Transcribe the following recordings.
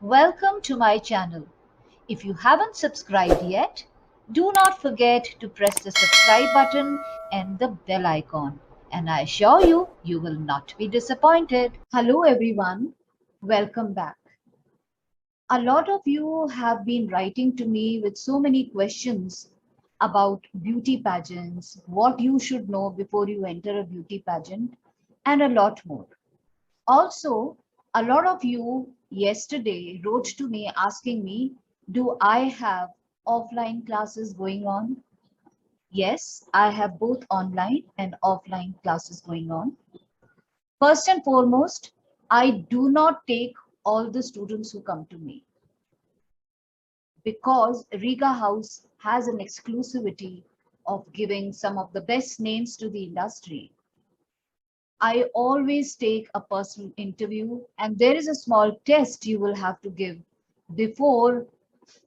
Welcome to my channel. If you haven't subscribed yet, do not forget to press the subscribe button and the bell icon. And I assure you, you will not be disappointed. Hello everyone, welcome back. A lot of you have been writing to me with so many questions about beauty pageants, what you should know before you enter a beauty pageant, and a lot more. Also, a lot of you yesterday wrote to me asking me, do I have offline classes going on? Yes, I have both online and offline classes going on. First and foremost, I do not take all the students who come to me because Riga House has an exclusivity of giving some of the best names to the industry. I always take a personal interview, and there is a small test you will have to give before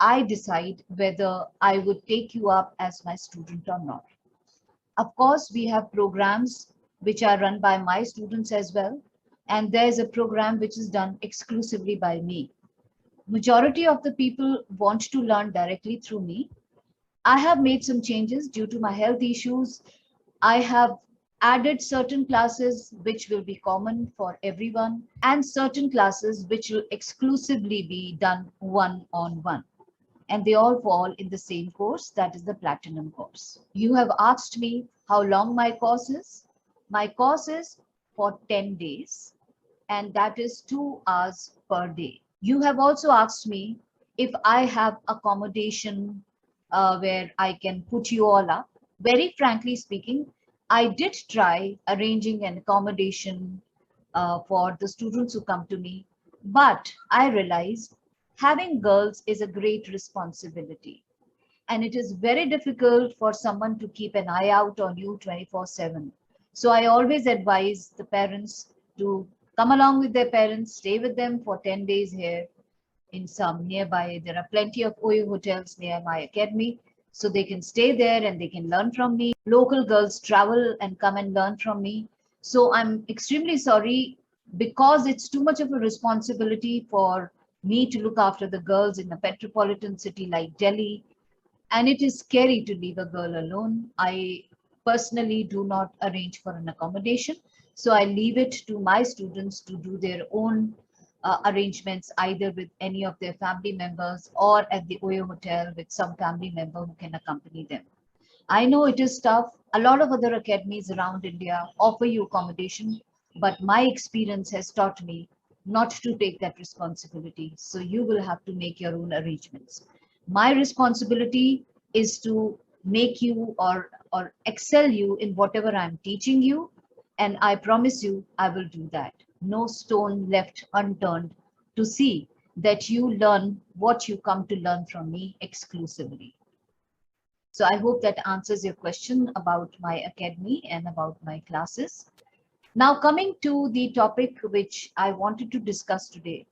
I decide whether I would take you up as my student or not. Of course, we have programs which are run by my students as well, and there's a program which is done exclusively by me. Majority of the people want to learn directly through me. I have made some changes due to my health issues. I have added certain classes which will be common for everyone and certain classes which will exclusively be done one on one. And they all fall in the same course, that is the platinum course. You have asked me how long my course is. My course is for 10 days, and that is 2 hours per day. You have also asked me if I have accommodation where I can put you all up. Very frankly speaking, I did try arranging an accommodation for the students who come to me, but I realized having girls is a great responsibility. And it is very difficult for someone to keep an eye out on you 24/7. So I always advise the parents to come along with their parents, stay with them for 10 days here in some nearby. There are plenty of OYO hotels near my academy, so they can stay there and they can learn from me. Local girls travel and come and learn from me. So I'm extremely sorry because it's too much of a responsibility for me to look after the girls in a metropolitan city like Delhi, and it is scary to leave a girl alone. I personally do not arrange for an accommodation, so I leave it to my students to do their own arrangements either with any of their family members or at the OYO hotel with some family member who can accompany them. I know it is tough. A lot of other academies around India offer you accommodation, but my experience has taught me not to take that responsibility. So you will have to make your own arrangements. My responsibility is to make you or excel you in whatever I'm teaching you, and I promise you I will do that. No stone left unturned to see that you learn what you come to learn from me exclusively. So I hope that answers your question about my academy and about my classes. Now, coming to the topic which I wanted to discuss today,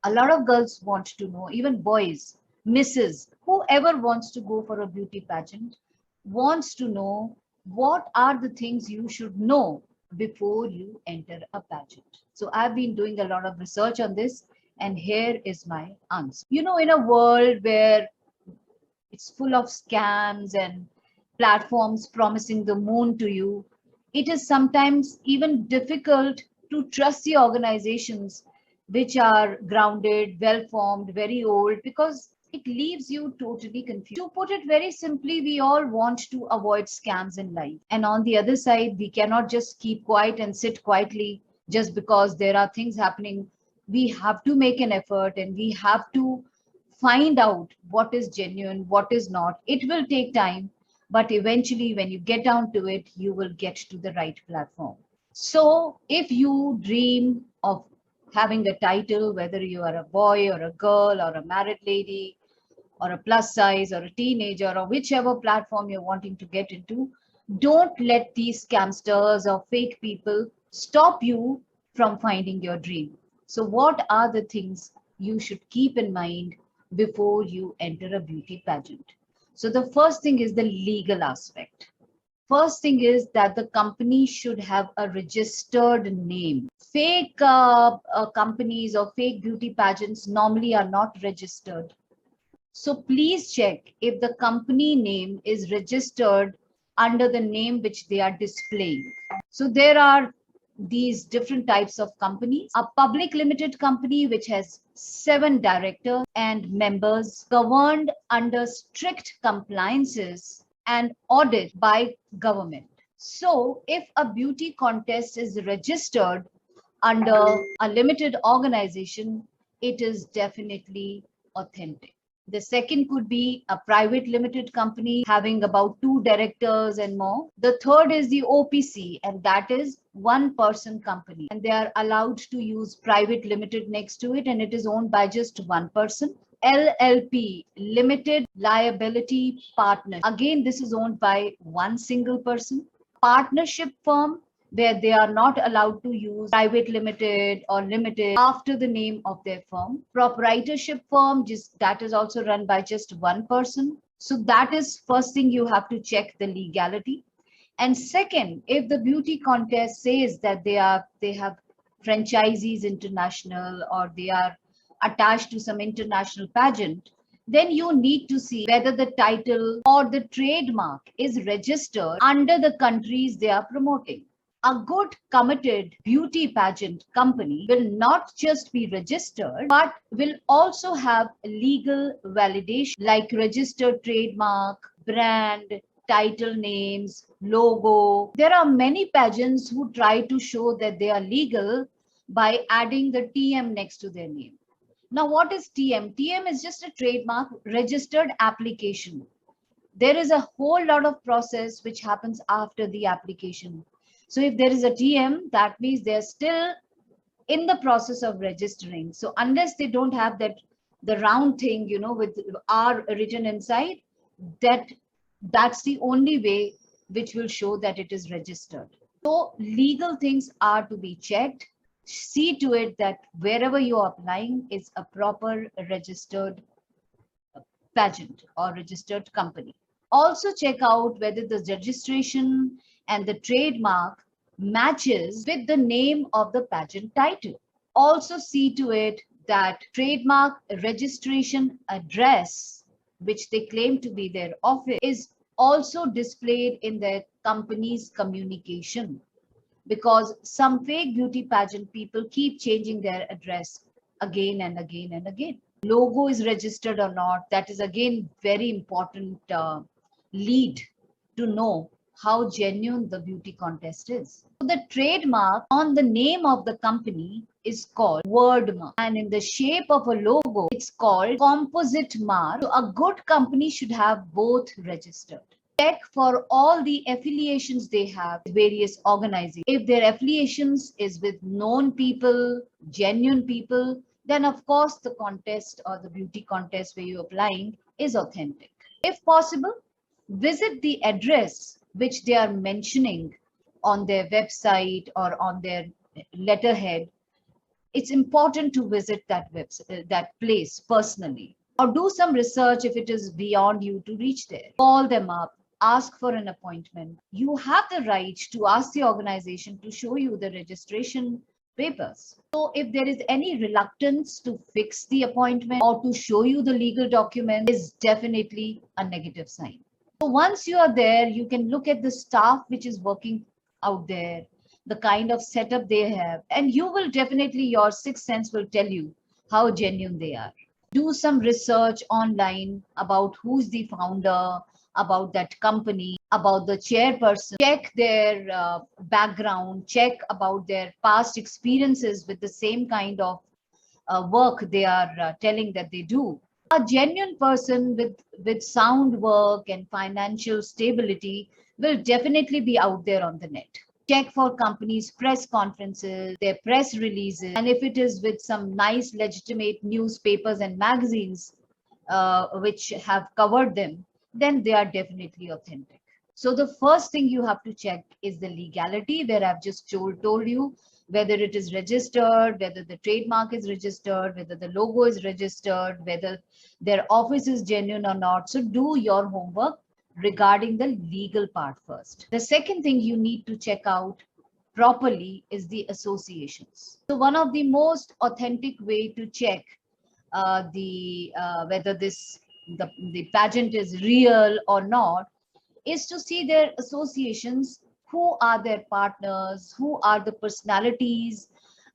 a lot of girls want to know, even boys, misses, whoever wants to go for a beauty pageant, wants to know what are the things you should know before you enter a pageant. So I've been doing a lot of research on this, and here is my answer. In a world where it's full of scams and platforms promising the moon to you, it is sometimes even difficult to trust the organizations which are grounded, well formed, very old, because it leaves you totally confused. To put it very simply, we all want to avoid scams in life. And on the other side, we cannot just keep quiet and sit quietly just because there are things happening. We have to make an effort and we have to find out what is genuine, what is not. It will take time, but eventually, when you get down to it, you will get to the right platform. So, if you dream of having a title, whether you are a boy or a girl or a married lady or a plus size or a teenager or whichever platform you're wanting to get into, don't let these scamsters or fake people stop you from finding your dream. So, what are the things you should keep in mind before you enter a beauty pageant? So, the first thing is the legal aspect. First thing is that the company should have a registered name. Fake companies or fake beauty pageants normally are not registered. So please check if the company name is registered under the name which they are displaying. So there are these different types of companies. A public limited company which has 7 directors and members governed under strict compliances and audit by government. So if a beauty contest is registered under a limited organization, it is definitely authentic. The second could be a private limited company having about 2 directors and more. The third is the OPC, and that is one person company. And they are allowed to use private limited next to it, and it is owned by just one person. LLP, limited liability partner. Again, this is owned by one single person. Partnership firm, where they are not allowed to use private limited or limited after the name of their firm. Proprietorship firm, just that is also run by just one person. So that is first thing you have to check the legality. And second, if the beauty contest says that they have franchisees international, or they are attached to some international pageant, then you need to see whether the title or the trademark is registered under the countries they are promoting. A good committed beauty pageant company will not just be registered, but will also have legal validation like registered trademark, brand, title names, logo. There are many pageants who try to show that they are legal by adding the TM next to their name. Now, what is TM? TM is just a trademark registered application. There is a whole lot of process which happens after the application. So if there is a TM, that means they're still in the process of registering. So unless they don't have that the round thing, with R written inside, that's the only way which will show that it is registered. So legal things are to be checked. See to it that wherever you're applying is a proper registered pageant or registered company. Also check out whether the registration and the trademark matches with the name of the pageant title. Also see to it that trademark registration address, which they claim to be their office, is also displayed in their company's communication, because some fake beauty pageant people keep changing their address again and again and again. Logo is registered or not, that is again very important lead to know how genuine the beauty contest is. So the trademark on the name of the company is called word mark, and in the shape of a logo it's called composite mark. So a good company should have both registered. Check for all the affiliations they have with various organizations. If their affiliations is with known people, genuine people, then of course the contest or the beauty contest where you're applying is authentic. If possible, visit the address which they are mentioning on their website or on their letterhead. It's important to visit that place personally, or do some research if it is beyond you to reach there. Call them up, ask for an appointment. You have the right to ask the organization to show you the registration papers. So if there is any reluctance to fix the appointment or to show you the legal document, is definitely a negative sign. So once you are there, you can look at the staff which is working out there, the kind of setup they have, and you will definitely, your sixth sense will tell you how genuine they are. Do some research online about who's the founder, about that company, about the chairperson. Check their background, check about their past experiences with the same kind of work they are telling that they do. A genuine person with sound work and financial stability will definitely be out there on the net. Check for companies' press conferences, their press releases, and if it is with some nice legitimate newspapers and magazines which have covered them, then they are definitely authentic. So the first thing you have to check is the legality, where I've just told you whether it is registered, whether the trademark is registered, whether the logo is registered, whether their office is genuine or not. So do your homework. regarding the legal part first. The second thing you need to check out properly is the associations. So one of the most authentic way to check the whether the pageant is real or not is to see their associations, who are their partners, who are the personalities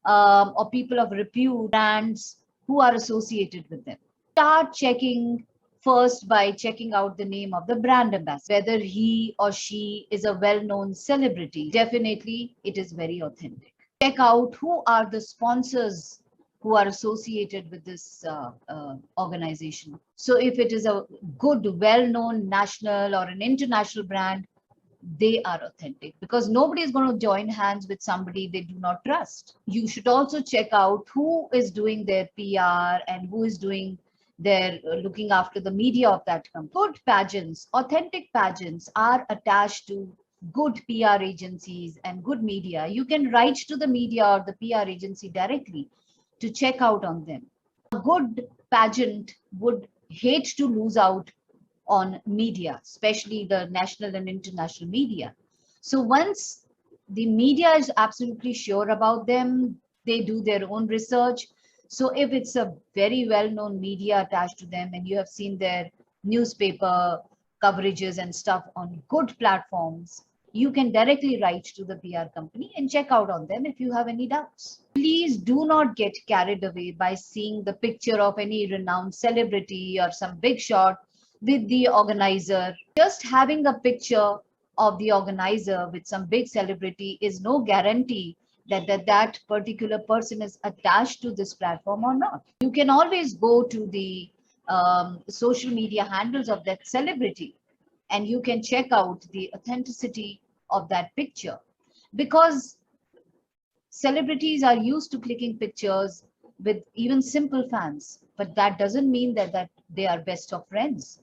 or people of repute, brands who are associated with them. Start checking first by checking out the name of the brand ambassador, whether he or she is a well-known celebrity. Definitely, it is very authentic. Check out who are the sponsors who are associated with this organization. So if it is a good, well-known national or an international brand, they are authentic, because nobody is going to join hands with somebody they do not trust. You should also check out who is doing their PR and who is doing their looking after the media of that company. Good pageants, authentic pageants are attached to good PR agencies and good media. You can write to the media or the PR agency directly to check out on them. A good pageant would hate to lose out on media, especially the national and international media. So once the media is absolutely sure about them, they do their own research. So if it's a very well-known media attached to them and you have seen their newspaper coverages and stuff on good platforms, you can directly write to the PR company and check out on them if you have any doubts. Please do not get carried away by seeing the picture of any renowned celebrity or some big shot with the organizer. Just having a picture of the organizer with some big celebrity is no guarantee that particular person is attached to this platform or not. You can always go to the social media handles of that celebrity and you can check out the authenticity of that picture, because celebrities are used to clicking pictures with even simple fans, but that doesn't mean that they are best of friends.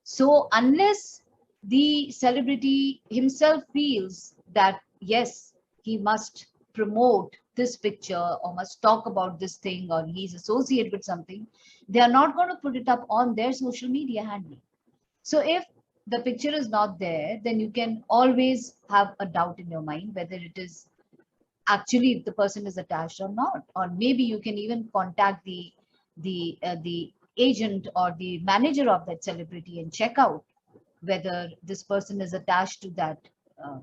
So unless the celebrity himself feels that yes, he must promote this picture or must talk about this thing or he's associated with something, they are not going to put it up on their social media handle. So if the picture is not there, then you can always have a doubt in your mind whether it is actually the person is attached or not. Or maybe you can even contact the agent or the manager of that celebrity and check out whether this person is attached to that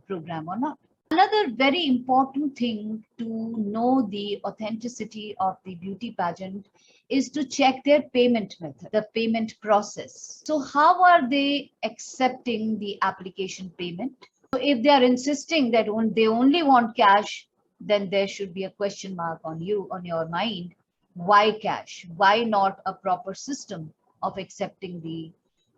program or not. Another very important thing to know the authenticity of the beauty pageant is to check their payment method, the payment process. So how are they accepting the application payment? So if they are insisting that they only want cash, then there should be a question mark on your mind. Why cash? Why not a proper system of accepting the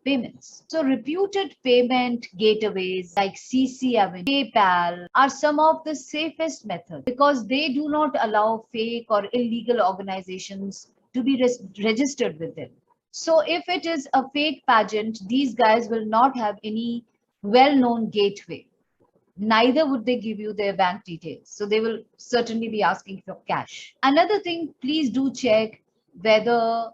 payments? So reputed payment gateways like CC Avenue, PayPal are some of the safest methods because they do not allow fake or illegal organizations to be registered with them. So if it is a fake pageant, these guys will not have any well-known gateway. Neither would they give you their bank details. So they will certainly be asking for cash. Another thing, please do check whether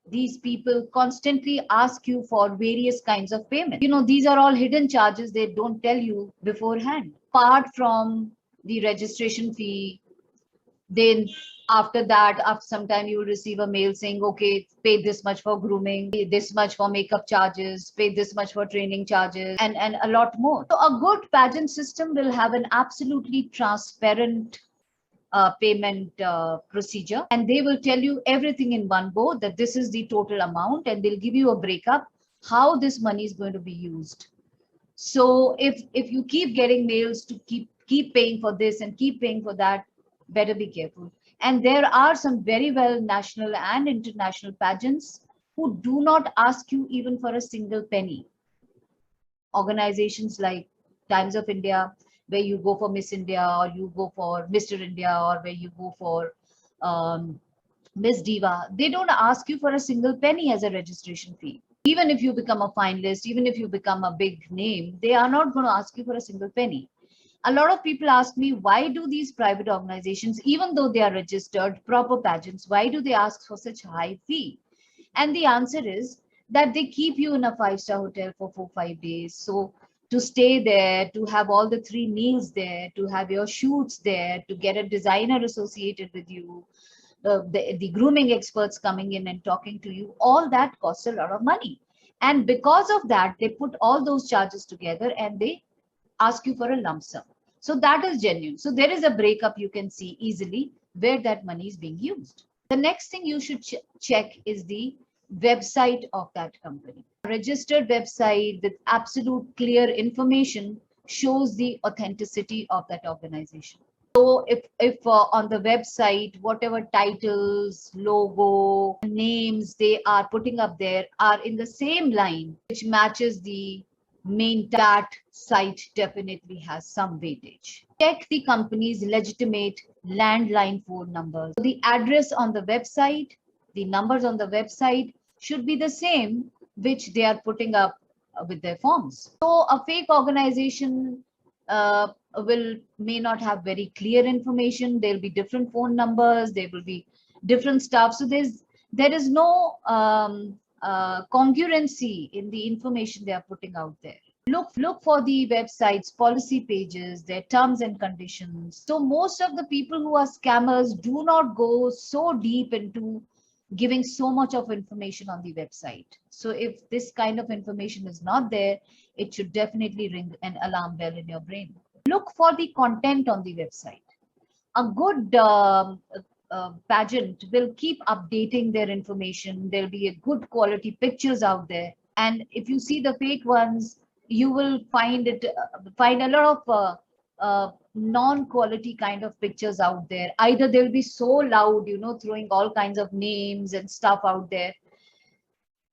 these people constantly ask you for various kinds of payment. These are all hidden charges. They don't tell you beforehand. Apart from the registration fee, then after that, after some time, you will receive a mail saying, okay, pay this much for grooming, pay this much for makeup charges, pay this much for training charges, and a lot more. So a good pageant system will have an absolutely transparent payment procedure, and they will tell you everything in one go, that this is the total amount, and they'll give you a breakup how this money is going to be used. So if you keep getting mails to keep paying for this and keep paying for that, better be careful. And there are some very well national and international pageants who do not ask you even for a single penny. Organizations like Times of India, where you go for Miss India or you go for Mr. India or where you go for Miss Diva, they don't ask you for a single penny as a registration fee. Even if you become a finalist, even if you become a big name, they are not going to ask you for a single penny. A lot of people ask me, why do these private organizations, even though they are registered proper pageants, why do they ask for such high fee? And the answer is that they keep you in a five-star hotel for 4 5 days. So to stay there, to have all the three meals there, to have your shoots there, to get a designer associated with you, the grooming experts coming in and talking to you, all that costs a lot of money. And because of that, they put all those charges together and they ask you for a lump sum. So that is genuine. So there is a breakup you can see easily where that money is being used. The next thing you should check is the website of that company. A registered website with absolute clear information shows the authenticity of that organization. So if on the website, whatever titles, logo, names they are putting up there are in the same line, which matches the main, that site definitely has some weightage. Check the company's legitimate landline phone numbers. So the address on the website, the numbers on the website should be the same which they are putting up with their forms. So a fake organization will may not have very clear information. There'll be different phone numbers. There will be different stuff. So there is no congruency in the information they are putting out there. Look for the website's policy pages, their terms and conditions. So most of the people who are scammers do not go so deep into giving so much of information on the website. So if this kind of information is not there, it should definitely ring an alarm bell in your brain. Look for the content on the website. A good pageant will keep updating their information. There'll be a good quality pictures out there. And if you see the fake ones, you will find a lot of non-quality kind of pictures out there. Either they'll be so loud, throwing all kinds of names and stuff out there,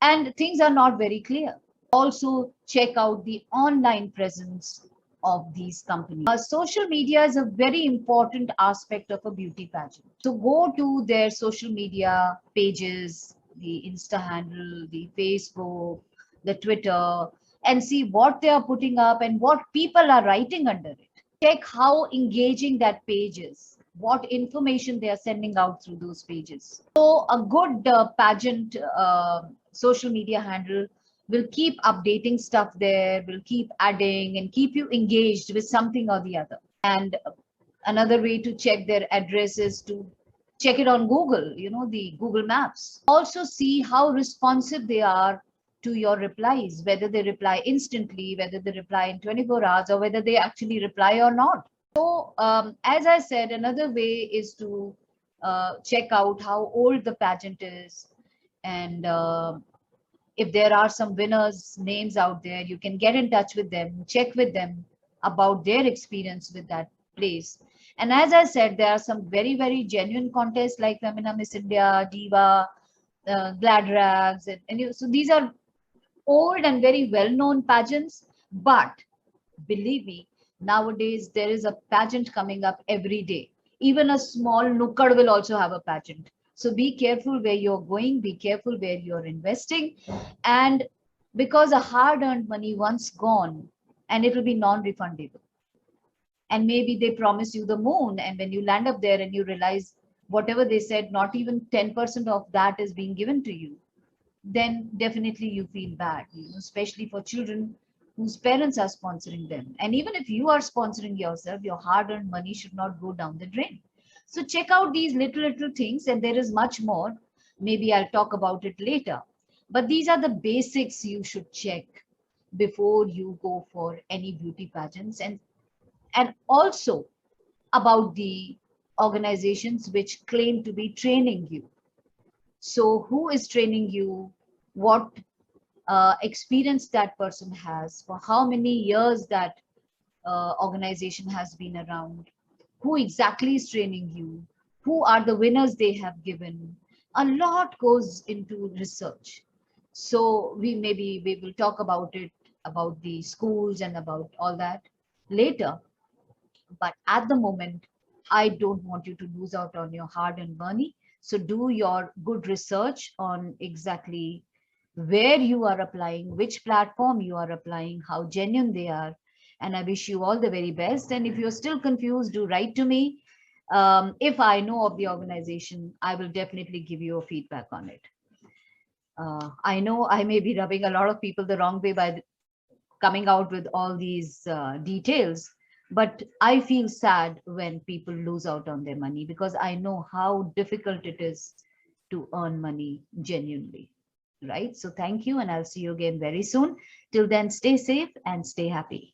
and things are not very clear. Also, check out the online presence of these companies. Social media is a very important aspect of a beauty pageant. So go to their social media pages, the Insta handle, the Facebook, the Twitter, and see what they are putting up and what people are writing under it. Check how engaging that page is, what information they are sending out through those pages. So a good pageant social media handle will keep updating stuff there, will keep adding and keep you engaged with something or the other. And another way to check their address is to check it on Google, the Google Maps. Also see how responsive they are to your replies, whether they reply instantly, whether they reply in 24 hours, or whether they actually reply or not. So, as I said, another way is to check out how old the pageant is, and if there are some winners' names out there, you can get in touch with them, check with them about their experience with that place. And as I said, there are some very, very genuine contests like Femina Miss India, Diva, Glad Rags, so these are old and very well-known pageants. But believe me, nowadays there is a pageant coming up every day. Even a small nukkad will also have a pageant. So be careful where you're going, be careful where you're investing. And because a hard-earned money once gone, and it will be non-refundable. And maybe they promise you the moon, and when you land up there and you realize whatever they said, not even 10% of that is being given to you, then definitely you feel bad, especially for children whose parents are sponsoring them. And even if you are sponsoring yourself, your hard-earned money should not go down the drain. So check out these little things, and there is much more. Maybe I'll talk about it later. But these are the basics you should check before you go for any beauty pageants, and also about the organizations which claim to be training you. So who is training you? What experience that person has, for how many years that organization has been around, who exactly is training you, who are the winners they have given. A lot goes into research. So we will talk about it, about the schools and about all that later. But at the moment, I don't want you to lose out on your hard-earned money. So do your good research on exactly where you are applying, which platform you are applying, how genuine they are. And I wish you all the very best. And if you're still confused, do write to me. If I know of the organization, I will definitely give you a feedback on it. I know I may be rubbing a lot of people the wrong way by coming out with all these details, but I feel sad when people lose out on their money because I know how difficult it is to earn money genuinely. Right. So thank you, and I'll see you again very soon. Till then, stay safe and stay happy.